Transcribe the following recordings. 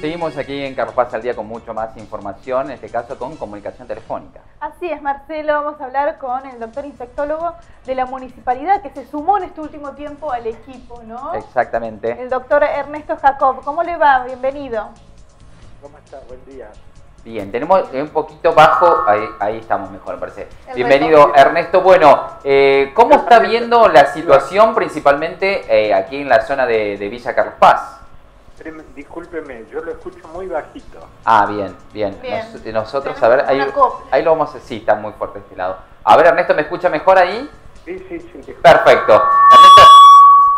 Seguimos aquí en Carlos Paz al Día con mucho más información, en este caso con comunicación telefónica. Así es, Marcelo, vamos a hablar con el doctor infectólogo de la municipalidad que se sumó en este último tiempo al equipo, ¿no? Exactamente. El doctor Ernesto Jacob. ¿Cómo le va? Bienvenido. ¿Cómo está? Buen día. Bien, tenemos un poquito bajo, ahí estamos mejor, me parece. El Bienvenido, reto. Ernesto. Bueno, ¿cómo está viendo la situación principalmente aquí en la zona de Villa Carlos Paz? Discúlpeme, yo lo escucho muy bajito. Ah, bien, bien. Bien. Nosotros, a ver, Tenemos una copla. ahí lo vamos a... Sí, está muy fuerte de este lado. A ver, Ernesto, ¿me escucha mejor ahí? Sí. Perfecto. Ernesto,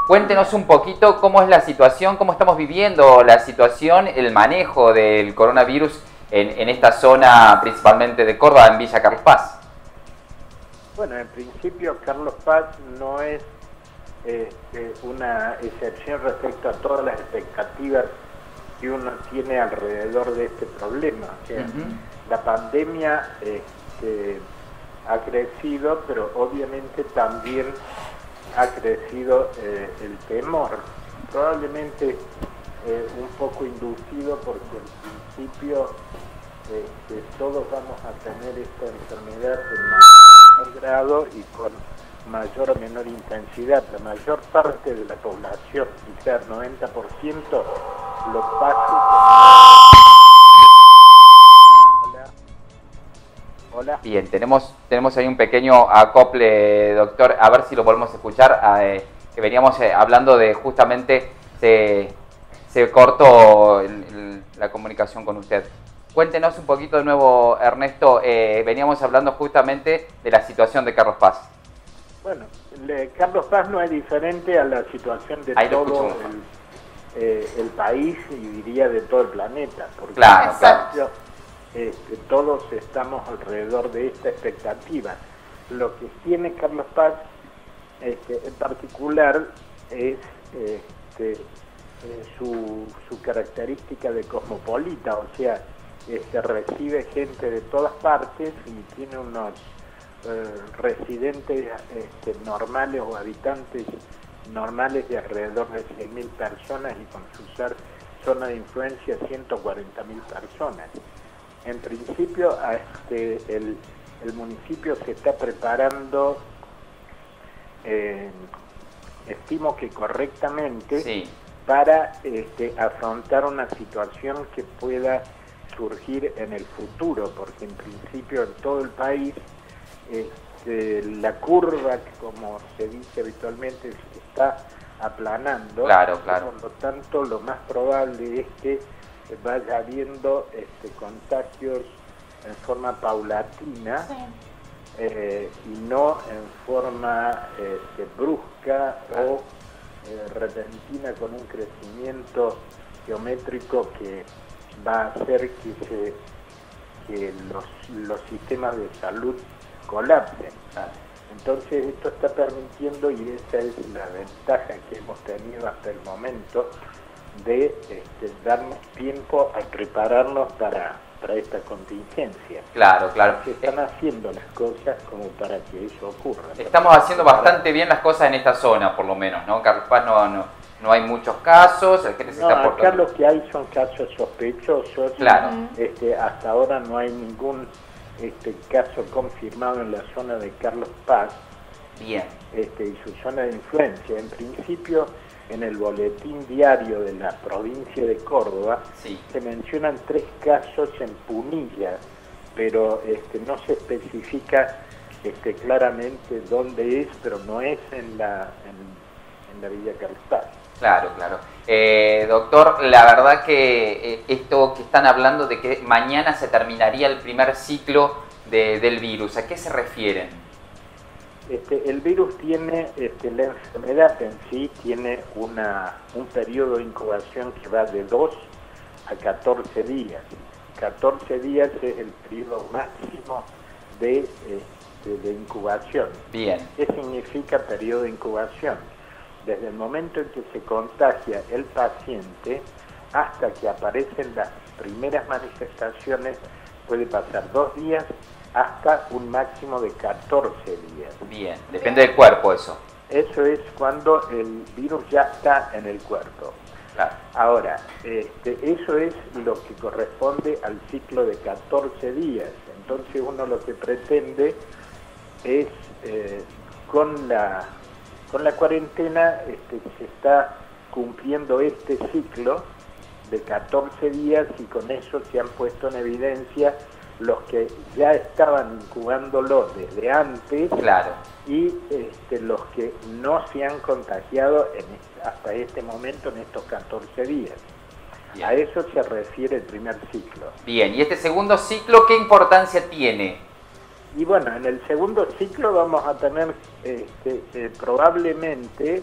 cuéntenos un poquito cómo es la situación, cómo estamos viviendo la situación, el manejo del coronavirus en esta zona, principalmente de Córdoba, en Villa Carlos Paz. Bueno, en principio Carlos Paz no es una excepción respecto a todas las expectativas que uno tiene alrededor de este problema. O sea, la pandemia ha crecido, pero obviamente también ha crecido el temor, probablemente un poco inducido porque al principio todos vamos a tener esta enfermedad en mayor grado y con mayor o menor intensidad. La mayor parte de la población, quizás el 90%, lo pasa. Hola. Bien, tenemos ahí un pequeño acople, doctor, a ver si lo podemos escuchar, que veníamos hablando de justamente, se cortó la comunicación con usted. Cuéntenos un poquito de nuevo, Ernesto, veníamos hablando justamente de la situación de Carlos Paz. Bueno, Carlos Paz no es diferente a la situación de todo el país y diría de todo el planeta, porque Claro. todos estamos alrededor de esta expectativa. Lo que tiene Carlos Paz en particular es su característica de cosmopolita, o sea, recibe gente de todas partes y tiene unos residentes normales o habitantes normales de alrededor de 100.000 personas y con su zona de influencia 140.000 personas. En principio, el municipio se está preparando, estimo que correctamente, Sí. para afrontar una situación que pueda surgir en el futuro, porque en principio en todo el país la curva, como se dice habitualmente, se está aplanando. Claro. Por lo tanto, lo más probable es que vaya habiendo contagios en forma paulatina, y no en forma brusca o repentina, con un crecimiento geométrico que va a hacer que los sistemas de salud colapsen. Entonces esto está permitiendo, y esa es la ventaja que hemos tenido hasta el momento, de darnos tiempo a prepararnos para esta contingencia. Claro. Se están haciendo las cosas como para que eso ocurra. Estamos haciendo bastante bien las cosas en esta zona, por lo menos, ¿no? Carlos Paz no hay muchos casos, la gente se está acá portando... lo que hay son casos sospechosos. Claro. Hasta ahora no hay ningún caso confirmado en la zona de Carlos Paz. Bien. Y su zona de influencia. En principio, en el boletín diario de la provincia de Córdoba, Sí. se mencionan 3 casos en Punilla, pero no se especifica claramente dónde es, pero no es en la Villa Carlos Paz. Claro. Doctor, la verdad que esto que están hablando de que mañana se terminaría el primer ciclo del virus, ¿a qué se refieren? El virus tiene, la enfermedad en sí tiene un periodo de incubación que va de 2 a 14 días. 14 días es el periodo máximo de incubación. Bien. ¿Qué significa periodo de incubación? Desde el momento en que se contagia el paciente hasta que aparecen las primeras manifestaciones puede pasar 2 días hasta un máximo de 14 días. Bien, depende del cuerpo eso. Eso es cuando el virus ya está en el cuerpo. Claro. Ahora, eso es lo que corresponde al ciclo de 14 días. Entonces uno lo que pretende es, con la cuarentena, se está cumpliendo este ciclo de 14 días y con eso se han puesto en evidencia los que ya estaban incubándolo desde antes. Claro. Y los que no se han contagiado hasta este momento, en estos 14 días. Bien. A eso se refiere el primer ciclo. Bien, ¿y este segundo ciclo qué importancia tiene? Y bueno, en el segundo ciclo vamos a tener probablemente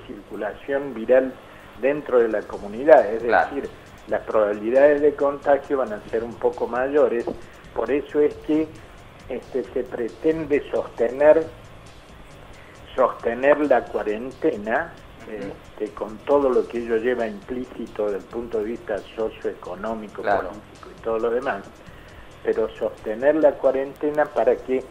circulación viral dentro de la comunidad, es decir, las probabilidades de contagio van a ser un poco mayores. Por eso es que se pretende sostener la cuarentena, con todo lo que ello lleva implícito desde el punto de vista socioeconómico, político y todo lo demás, pero sostener la cuarentena para que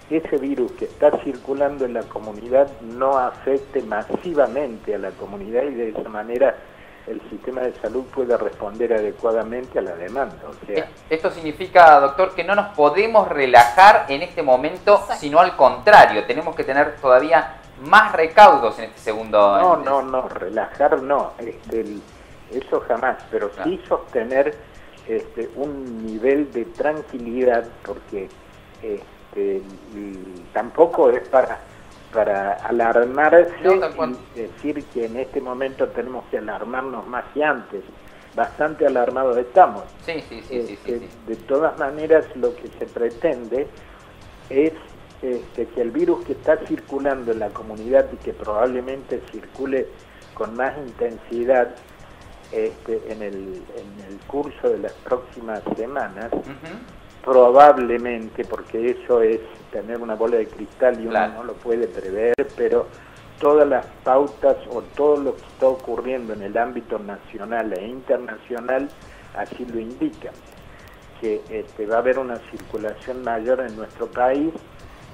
ese virus que está circulando en la comunidad no afecte masivamente a la comunidad y de esa manera el sistema de salud pueda responder adecuadamente a la demanda. O sea, esto significa, doctor, que no nos podemos relajar en este momento, exacto, sino al contrario, tenemos que tener todavía más recaudos en este segundo... No, relajar no, eso jamás, pero sí sostener un nivel de tranquilidad, porque tampoco es para alarmarse y decir que en este momento tenemos que alarmarnos más que antes. Bastante alarmados estamos. Sí. De todas maneras, lo que se pretende es que el virus que está circulando en la comunidad y que probablemente circule con más intensidad en el curso de las próximas semanas, probablemente, porque eso es tener una bola de cristal y uno no lo puede prever, pero todas las pautas o todo lo que está ocurriendo en el ámbito nacional e internacional así lo indican, que va a haber una circulación mayor en nuestro país,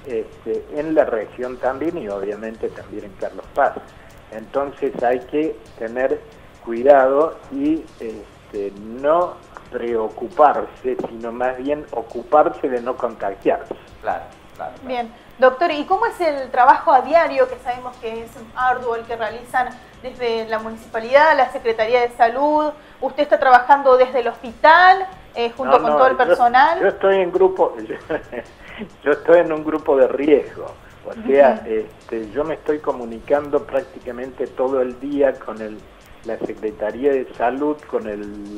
en la región también y obviamente también en Carlos Paz. Entonces hay que tener cuidado y no preocuparse, sino más bien ocuparse de no contagiarse. Claro. Bien, doctor, ¿y cómo es el trabajo a diario, que sabemos que es arduo, el que realizan desde la municipalidad, la Secretaría de Salud? ¿Usted está trabajando desde el hospital, junto con todo el personal? Yo estoy en grupo, yo estoy en un grupo de riesgo, o sea, yo me estoy comunicando prácticamente todo el día con la Secretaría de Salud, con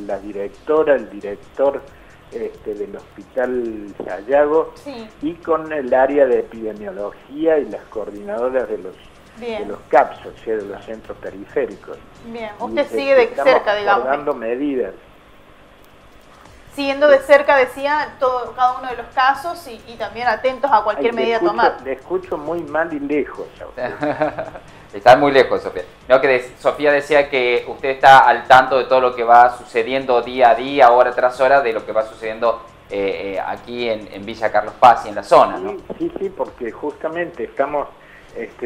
la directora, el director del Hospital Sayago, y con el área de epidemiología y las coordinadoras de los CAPS, o sea, de los centros periféricos. Bien, usted sigue de cerca, digamos. Dando medidas. Siguiendo de cerca, decía, cada uno de los casos y también atentos a cualquier medida tomada. Le escucho muy mal y lejos a usted. Está muy lejos, Sofía. No, que Sofía decía que usted está al tanto de todo lo que va sucediendo día a día, hora tras hora, de lo que va sucediendo aquí en Villa Carlos Paz y en la zona, ¿no? Sí, porque justamente estamos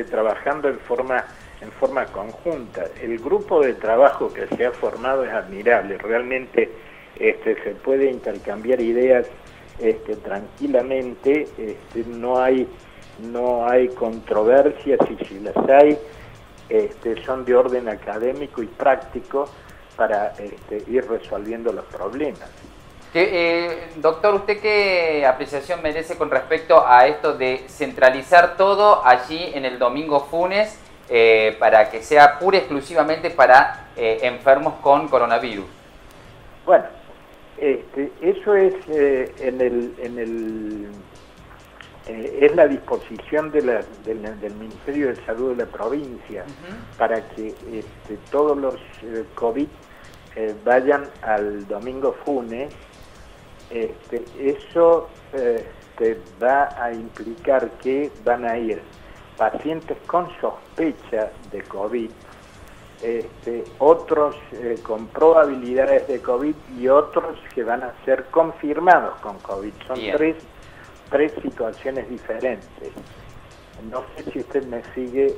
trabajando en forma conjunta. El grupo de trabajo que se ha formado es admirable, realmente se puede intercambiar ideas tranquilamente, no hay controversias, y si las hay, son de orden académico y práctico para ir resolviendo los problemas. Doctor, ¿usted qué apreciación merece con respecto a esto de centralizar todo allí en el Domingo Funes para que sea pura y exclusivamente para enfermos con coronavirus? Bueno, eso es es la disposición del Ministerio de Salud de la provincia para que todos los COVID vayan al Domingo Funes. Eso va a implicar que van a ir pacientes con sospecha de COVID, otros con probabilidades de COVID y otros que van a ser confirmados con COVID. Son tres situaciones diferentes. no sé si usted me sigue,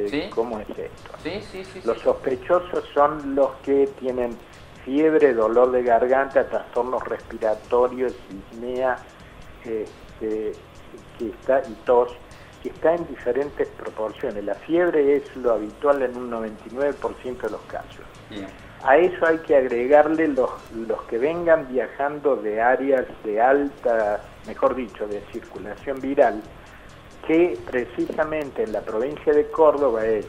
¿Sí? ¿cómo es esto? Sí. Los sospechosos son los que tienen fiebre, dolor de garganta, trastornos respiratorios, disnea, y tos, que está en diferentes proporciones. La fiebre es lo habitual en un 99% de los casos. Bien. A eso hay que agregarle los que vengan viajando de áreas de alta, mejor dicho, de circulación viral, que precisamente en la provincia de Córdoba es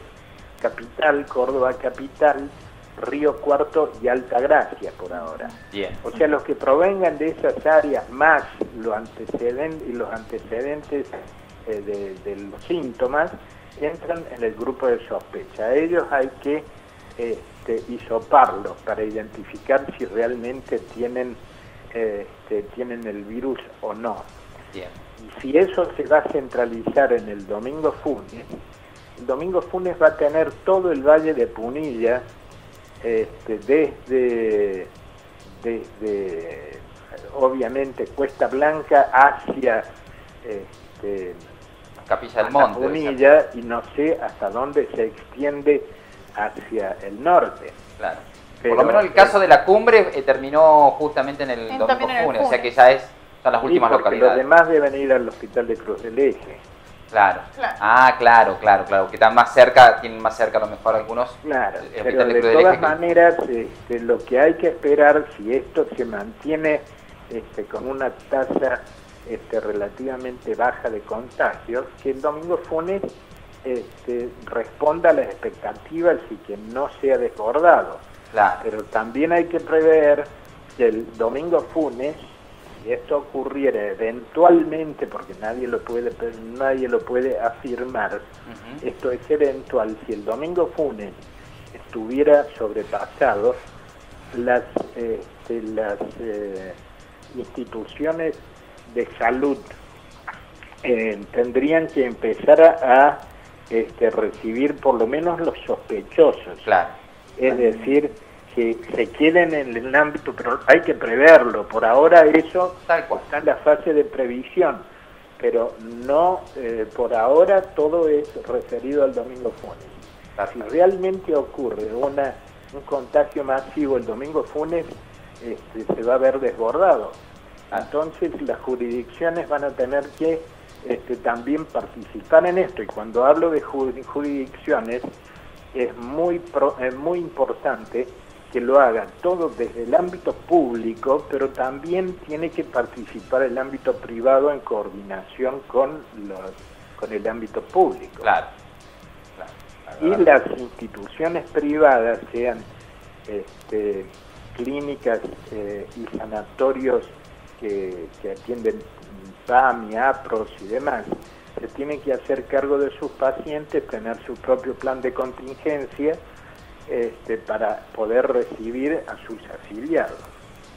capital, Córdoba capital, Río Cuarto y Altagracia por ahora. Bien. O sea, los que provengan de esas áreas más los antecedentes de los síntomas entran en el grupo de sospecha. A ellos hay que hisoparlos para identificar si realmente tienen el virus o no. Bien. Y si eso se va a centralizar en el Domingo Funes va a tener todo el Valle de Punilla, desde obviamente Cuesta Blanca hacia Capilla del Monte. Punilla, y no sé hasta dónde se extiende hacia el norte. Claro. Pero, por lo menos el caso de la cumbre terminó justamente en el Domingo también en el Funes, o sea que Funes. ya son las últimas Los localidades. demás deben ir al Hospital de Cruz del Eje. Claro. Claro. Ah, claro, que están más cerca, tienen más cerca a lo mejor algunos. Claro, el pero Hospital de Cruz del todas Eje, maneras, lo que hay que esperar, si esto se mantiene con una tasa relativamente baja de contagios, que el Domingo Funes responda a las expectativas y que no sea desbordado. Claro. Pero también hay que prever que el Domingo Funes, si esto ocurriera eventualmente, porque nadie lo puede afirmar, esto es eventual, si el Domingo Funes estuviera sobrepasado, las instituciones de salud tendrían que empezar a recibir por lo menos los sospechosos. Claro. Es decir, que se queden en el ámbito, pero hay que preverlo. Por ahora eso Tal cual. está en la fase de previsión, pero no, por ahora todo es referido al Domingo Funes. Si realmente ocurre un contagio masivo el Domingo Funes, se va a ver desbordado. Entonces las jurisdicciones van a tener que también participar en esto, y cuando hablo de jurisdicciones es muy importante que lo hagan todo desde el ámbito público, pero también tiene que participar el ámbito privado en coordinación con el ámbito público. Claro. Y las instituciones privadas, sean clínicas y sanatorios que atienden PAMI, APROS y demás, se tienen que hacer cargo de sus pacientes, tener su propio plan de contingencia para poder recibir a sus afiliados.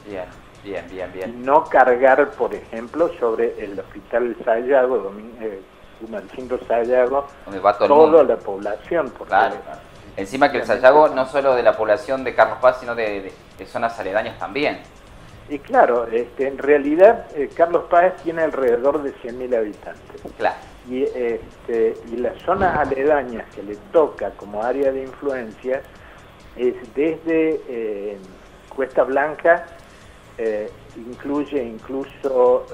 Bien. Y no cargar, por ejemplo, sobre el Hospital Sayago, Gumersindo Sayago, donde va todo toda la población. Porque claro. Encima que el Sayago no solo de la población de Carlos Paz, sino de zonas aledañas también. Y claro, en realidad Carlos Paz tiene alrededor de 100.000 habitantes. Claro. Y las zonas aledañas que le toca como área de influencia es desde Cuesta Blanca, incluye incluso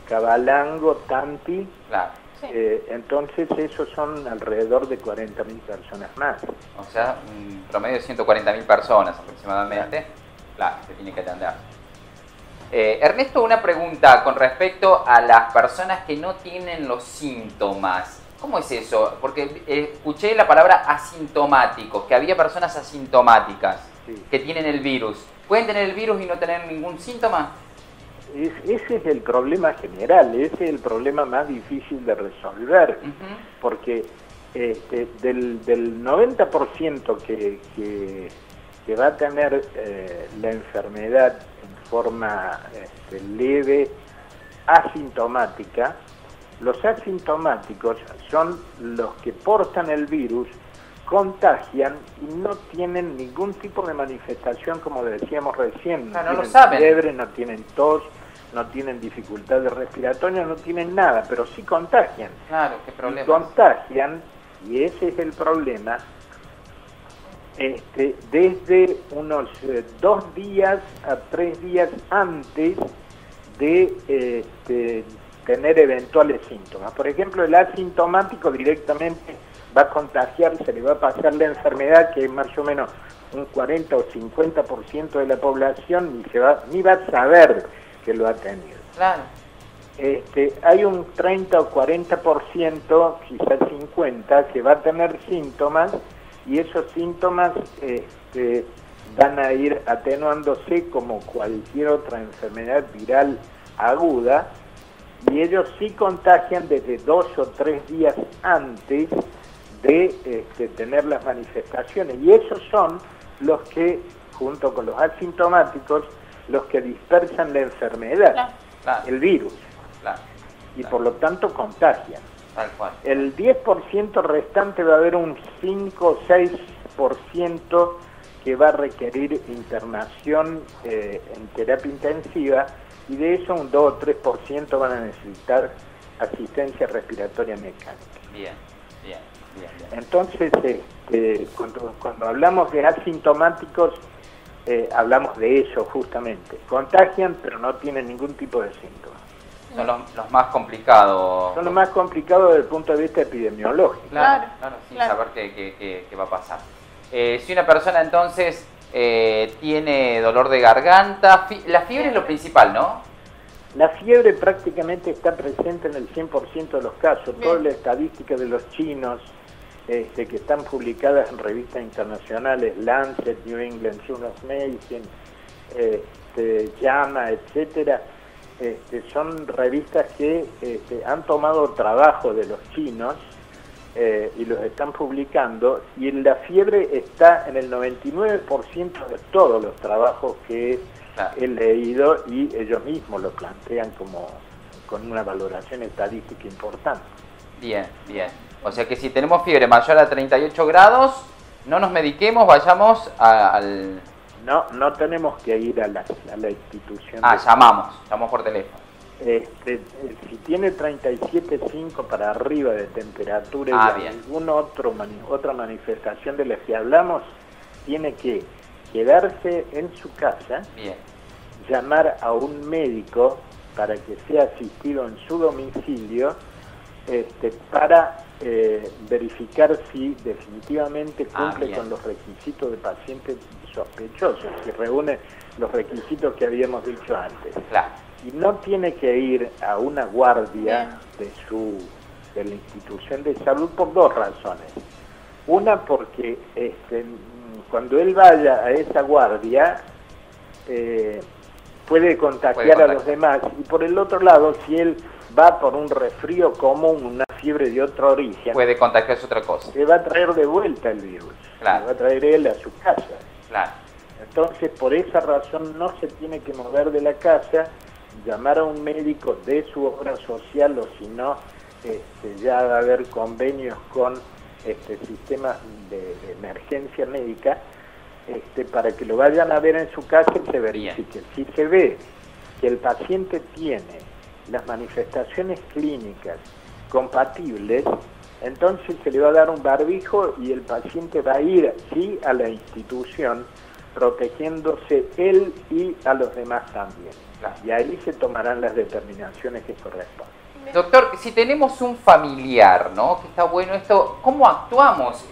Cabalango, Tanti. Claro. Sí. Entonces esos son alrededor de 40.000 personas más. O sea, un promedio de 140.000 personas aproximadamente. Claro, se tiene que atender. Ernesto, una pregunta con respecto a las personas que no tienen los síntomas. ¿Cómo es eso? Porque escuché la palabra asintomáticos, que había personas asintomáticas que tienen el virus. ¿Pueden tener el virus y no tener ningún síntoma? Ese es el problema general, ese es el problema más difícil de resolver, porque del 90% que va a tener la enfermedad en forma leve, asintomática, los asintomáticos son los que portan el virus, contagian y no tienen ningún tipo de manifestación, como decíamos recién. No lo tienen saben. fiebre, no tienen tos, no tienen dificultades respiratorias, no tienen nada, pero sí contagian. Claro, qué problema. Y contagian, y ese es el problema, desde unos 2 días a 3 días antes de tener eventuales síntomas. Por ejemplo, el asintomático directamente va a contagiar, se le va a pasar la enfermedad, que es más o menos un 40 o 50% de la población, ni va a saber que lo ha tenido. Claro. Hay un 30 o 40%, quizás 50%, que va a tener síntomas, y esos síntomas van a ir atenuándose como cualquier otra enfermedad viral aguda, y ellos sí contagian desde 2 o 3 días antes de tener las manifestaciones, y esos son los que, junto con los asintomáticos, los que dispersan la enfermedad, claro, el virus, claro, y por lo tanto contagian. tal cual. El 10% restante va a haber un 5 o 6% que va a requerir internación en terapia intensiva, y de eso un 2 o 3% van a necesitar asistencia respiratoria mecánica. Bien. Entonces, cuando hablamos de asintomáticos, hablamos de eso justamente. Contagian, pero no tienen ningún tipo de síntomas. Son los más complicados. Son los más complicados desde el punto de vista epidemiológico. Claro, sin saber qué va a pasar. Si una persona entonces tiene dolor de garganta, la fiebre es lo principal, ¿no? La fiebre prácticamente está presente en el 100% de los casos. Bien. Toda la estadística de los chinos que están publicadas en revistas internacionales, Lancet, New England Journal of Medicine, JAMA, etcétera, son revistas que han tomado trabajo de los chinos y los están publicando, y la fiebre está en el 99% de todos los trabajos que he leído, y ellos mismos lo plantean con una valoración estadística importante. Bien. O sea que si tenemos fiebre mayor a 38 grados, no nos mediquemos, vayamos al... No tenemos que ir a la institución. Llamamos por teléfono. Si tiene 37,5 para arriba de temperatura y alguna otra manifestación de las que hablamos, tiene que quedarse en su casa, llamar a un médico para que sea asistido en su domicilio, para verificar si definitivamente cumple con los requisitos de pacientes sospechosos, si reúne los requisitos que habíamos dicho antes. Claro. Y no tiene que ir a una guardia de la institución de salud por 2 razones. Una, porque cuando él vaya a esa guardia puede contagiar a los demás, y por el otro lado, si él va por un resfrío común, una fiebre de otro origen, puede contagiarse otra cosa. Se va a traer de vuelta el virus, se va a traer él a su casa. Claro. Entonces, por esa razón no se tiene que mover de la casa, llamar a un médico de su obra social, o si no, ya va a haber convenios con sistemas de emergencia médica, para que lo vayan a ver en su casa y se verifique. Si se ve que el paciente tiene las manifestaciones clínicas compatibles, entonces se le va a dar un barbijo y el paciente va a ir a la institución, protegiéndose él y a los demás también. Y ahí se tomarán las determinaciones que corresponden. Doctor, si tenemos un familiar, ¿no? Que está bueno esto, ¿cómo actuamos?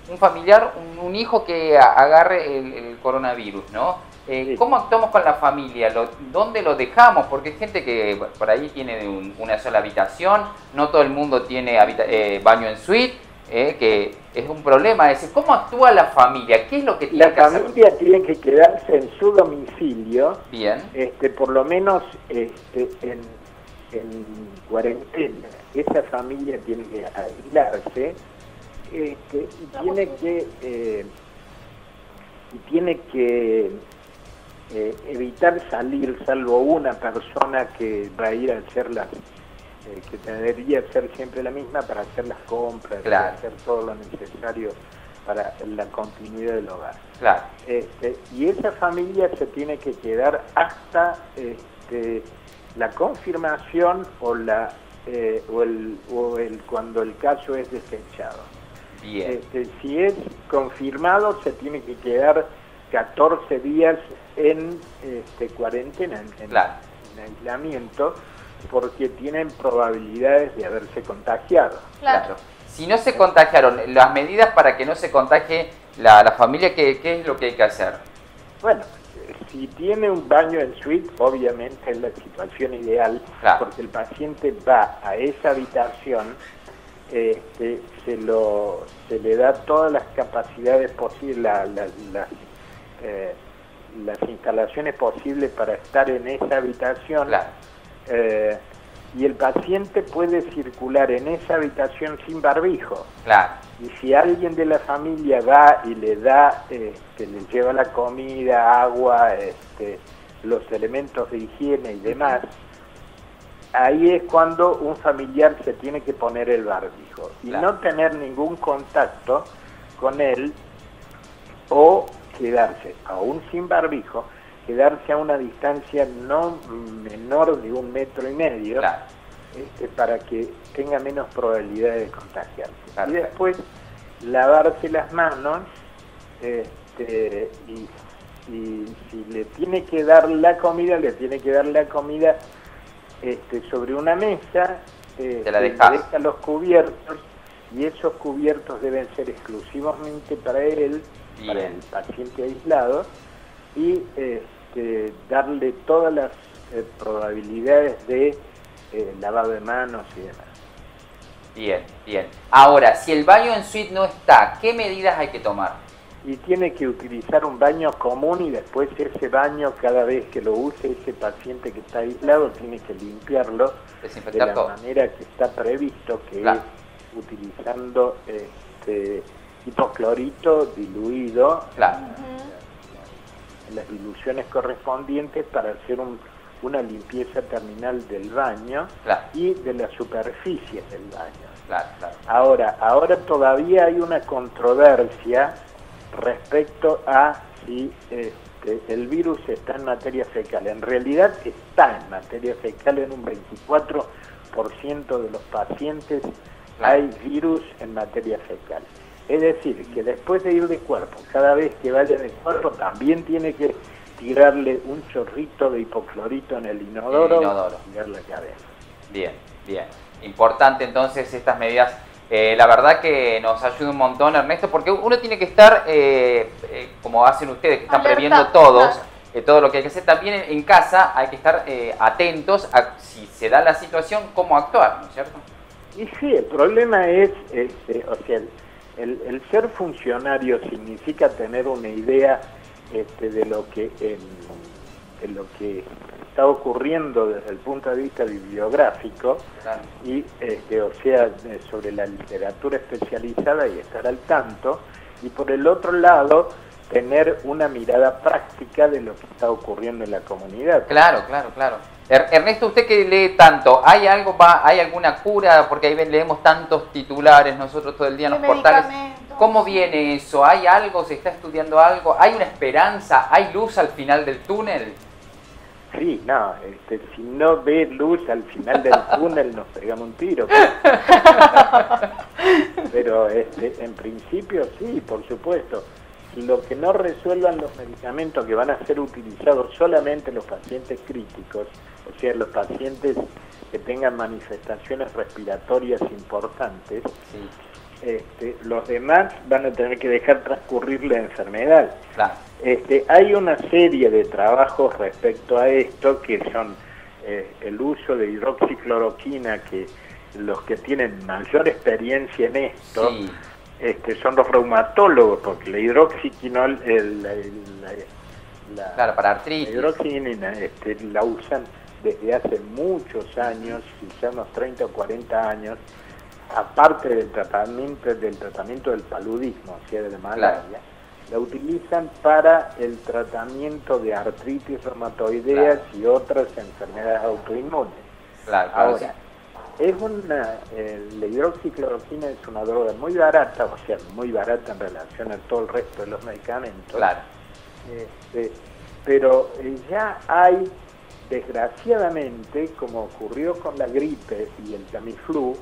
Un familiar, un hijo que agarre el coronavirus, ¿no? ¿Cómo actuamos con la familia? ¿Dónde lo dejamos? Porque hay gente que por ahí tiene una sola habitación, no todo el mundo tiene baño en suite, que es un problema ese. ¿Cómo actúa la familia? ¿Qué es lo que tiene que hacer? La familia tiene que quedarse en su domicilio, por lo menos en cuarentena. Esa familia tiene que aislarse y tiene que evitar salir, salvo una persona que va a ir a hacer que debería ser siempre la misma para hacer las compras, para hacer todo lo necesario para la continuidad del hogar. Y esa familia se tiene que quedar hasta la confirmación o cuando el caso es desechado. Bien. Si es confirmado, se tiene que quedar 14 días en cuarentena, en aislamiento, porque tienen probabilidades de haberse contagiado. Claro. Si no se contagiaron, las medidas para que no se contagie la familia, ¿qué es lo que hay que hacer? Bueno, si tiene un baño en suite, obviamente es la situación ideal, porque el paciente va a esa habitación, se le da todas las capacidades posibles, las instalaciones posibles para estar en esa habitación, y el paciente puede circular en esa habitación sin barbijo. Y si alguien de la familia va y le da, le lleva la comida, agua, los elementos de higiene y demás, ahí es cuando un familiar se tiene que poner el barbijo y no tener ningún contacto con él, o quedarse, aún sin barbijo, quedarse a una distancia no menor de 1,5 metros, para que tenga menos probabilidades de contagiarse. Y después lavarse las manos, y si le tiene que dar la comida, sobre una mesa, se la deja los cubiertos, y esos cubiertos deben ser exclusivamente para él, para el paciente aislado, y darle todas las probabilidades de lavado de manos y demás. Bien, bien. Ahora, si el baño en suite no está, ¿qué medidas hay que tomar? Y tiene que utilizar un baño común, y después ese baño, cada vez que lo use ese paciente que está aislado, tiene que limpiarlo de la manera que está previsto, que es utilizando hipoclorito diluido en las diluciones correspondientes, para hacer una limpieza terminal del baño y de las superficies del baño. Ahora todavía hay una controversia respecto a si el virus está en materia fecal. En realidad está en materia fecal en un 24% de los pacientes. Hay virus en materia fecal. Es decir, que después de ir de cuerpo, cada vez que vaya de cuerpo, también tiene que tirarle un chorrito de hipoclorito en el inodoro. Y tirar la cabeza. Bien, bien. Importante entonces estas medidas. La verdad que nos ayuda un montón, Ernesto, porque uno tiene que estar, como hacen ustedes, que están previendo todos, todo lo que hay que hacer. También en casa hay que estar atentos a, si se da la situación, cómo actuar, ¿no es cierto? Y sí, el problema es, el ser funcionario significa tener una idea de lo que está ocurriendo desde el punto de vista bibliográfico, y sobre la literatura especializada, y estar al tanto, y por el otro lado tener una mirada práctica de lo que está ocurriendo en la comunidad. Claro. Ernesto, usted que lee tanto, ¿hay alguna cura? Porque ahí leemos tantos titulares nosotros todo el día en los portales. ¿Cómo viene eso? ¿Hay algo? ¿Se está estudiando algo? ¿Hay una esperanza? ¿Hay luz al final del túnel? Sí, no, si no ve luz al final del túnel nos pegamos un tiro. Pero en principio sí, por supuesto. Lo que no resuelvan los medicamentos que van a ser utilizados solamente en los pacientes críticos, o sea, los pacientes que tengan manifestaciones respiratorias importantes, los demás van a tener que dejar transcurrir la enfermedad. Hay una serie de trabajos respecto a esto, que son el uso de hidroxicloroquina, que los que tienen mayor experiencia en esto son los reumatólogos, porque la hidroxiquinol, para artritis, la hidroxicloroquina la usan desde hace muchos años, quizás unos 30 o 40 años, aparte del tratamiento del paludismo, o sea, de la malaria. La utilizan para el tratamiento de artritis reumatoideas y otras enfermedades autoinmunes. Ahora, la hidroxicloroquina es una droga muy barata, o sea, muy barata en relación a todo el resto de los medicamentos. Pero ya hay desgraciadamente, como ocurrió con la gripe y el Tamiflu,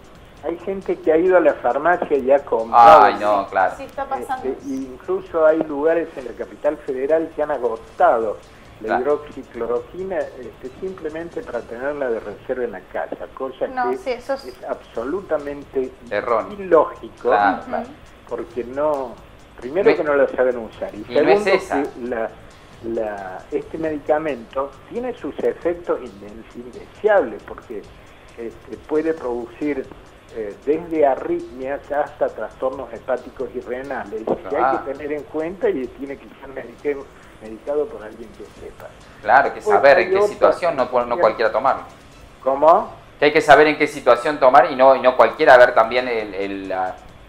hay gente que ha ido a la farmacia y ha comprado. Ay, no, claro. Sí, está pasando. Incluso hay lugares en la capital federal que han agotado la Claro. hidroxicloroquina simplemente para tenerla de reserva en la casa, cosa No, que sí, eso es... es absolutamente Erróneo. ilógico, Claro, claro. porque no, primero No que no la saben usar, y no es segundo esa. que este medicamento tiene sus efectos indeseables, porque puede producir desde arritmias hasta trastornos hepáticos y renales, que hay que tener en cuenta y tiene que ser medicado por alguien que sepa. Claro, hay que Pues saber hay en qué otras situación, no cualquiera tomarlo. ¿Cómo? Que hay que saber en qué situación tomar y no cualquiera ver también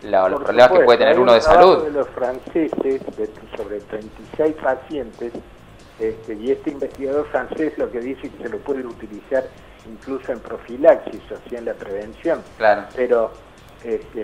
los Por problemas que supuesto, puede tener hay uno un de trabajo salud. de los franceses, sobre 36 pacientes, y este investigador francés lo que dice es que se lo puede utilizar incluso en profilaxis, o sea, en la prevención. Claro. Pero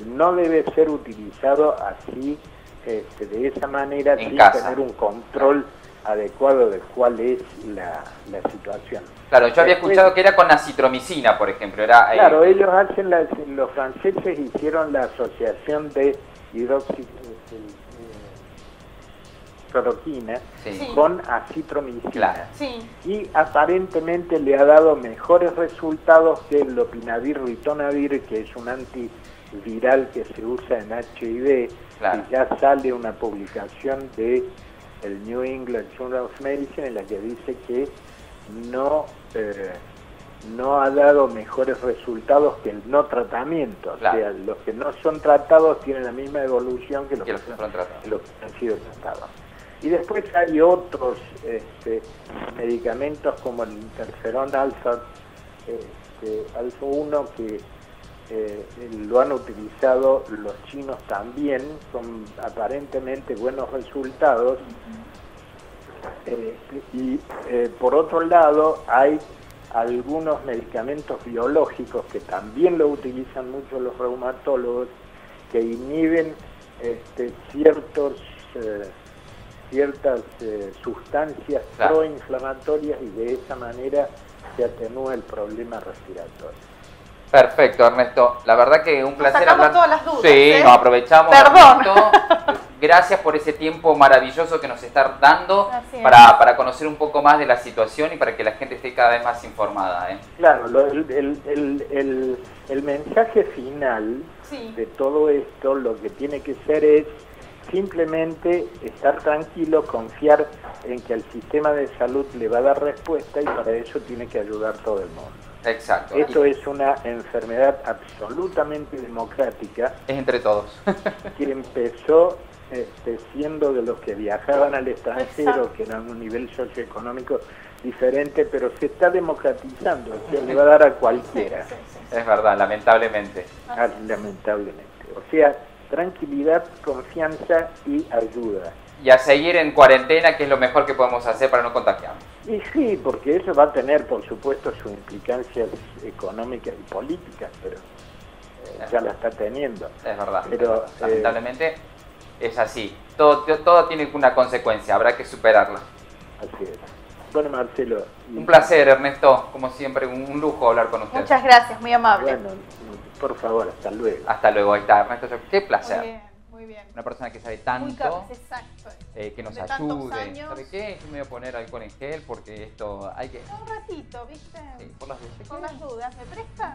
no debe ser utilizado así, de esa manera, En sin casa. tener un control adecuado de cuál es la situación. Claro, yo había Después, escuchado que era con acitromicina, por ejemplo. Claro, ellos hacen, los franceses hicieron la asociación de hidroxicloroquina Sí. con acitromicina. Claro. Sí. Y aparentemente le ha dado mejores resultados que el lopinavir ritonavir, que es un antiviral que se usa en HIV. Claro. Y ya sale una publicación de el New England Journal of Medicine en la que dice que no ha dado mejores resultados que el no tratamiento. Claro. O sea, los que no son tratados tienen la misma evolución que los que fueron tratados. los que han sido tratados. Y después hay otros medicamentos como el interferón alfa 1 que lo han utilizado los chinos también con aparentemente buenos resultados. Por otro lado hay algunos medicamentos biológicos que también lo utilizan mucho los reumatólogos, que inhiben ciertas sustancias proinflamatorias y de esa manera se atenúa el problema respiratorio. Perfecto, Ernesto. La verdad que un placer sacamos hablar. todas las dudas, Sí, nos aprovechamos. Perdón. Ernesto. Gracias por ese tiempo maravilloso que nos está dando Así es. para conocer un poco más de la situación y para que la gente esté cada vez más informada. Claro, el mensaje final Sí. de todo esto, lo que tiene que ser es simplemente estar tranquilo, confiar en que el sistema de salud le va a dar respuesta y para eso tiene que ayudar todo el mundo. Exacto. Esto es una enfermedad absolutamente democrática Es entre todos. que empezó siendo de los que viajaban al extranjero, Exacto. que eran un nivel socioeconómico diferente, pero se está democratizando, o sea, le va a dar a cualquiera, Sí. Es verdad, lamentablemente. lamentablemente. O sea, tranquilidad, confianza y ayuda. Y a seguir en cuarentena, que es lo mejor que podemos hacer para no contagiarnos. Y sí, porque eso va a tener, por supuesto, sus implicancias económicas y políticas, pero ya la está teniendo. Es verdad. Pero, lamentablemente es así. Todo tiene una consecuencia, habrá que superarla. Así es. Bueno, Marcelo. Un placer, Ernesto. Como siempre, un lujo hablar con usted. Muchas gracias, muy amable. Bueno, por favor, hasta luego. Hasta luego. Ahí está, Ernesto. Qué Muy placer. bien, muy bien. Una persona que sabe Muy tanto, exacto. que nos De tantos ayude. años. ¿Sabe qué? Yo me voy a poner alcohol en gel porque esto hay que... Un ratito, ¿viste? Sí, por las dudas. Con las dudas. ¿Me presta?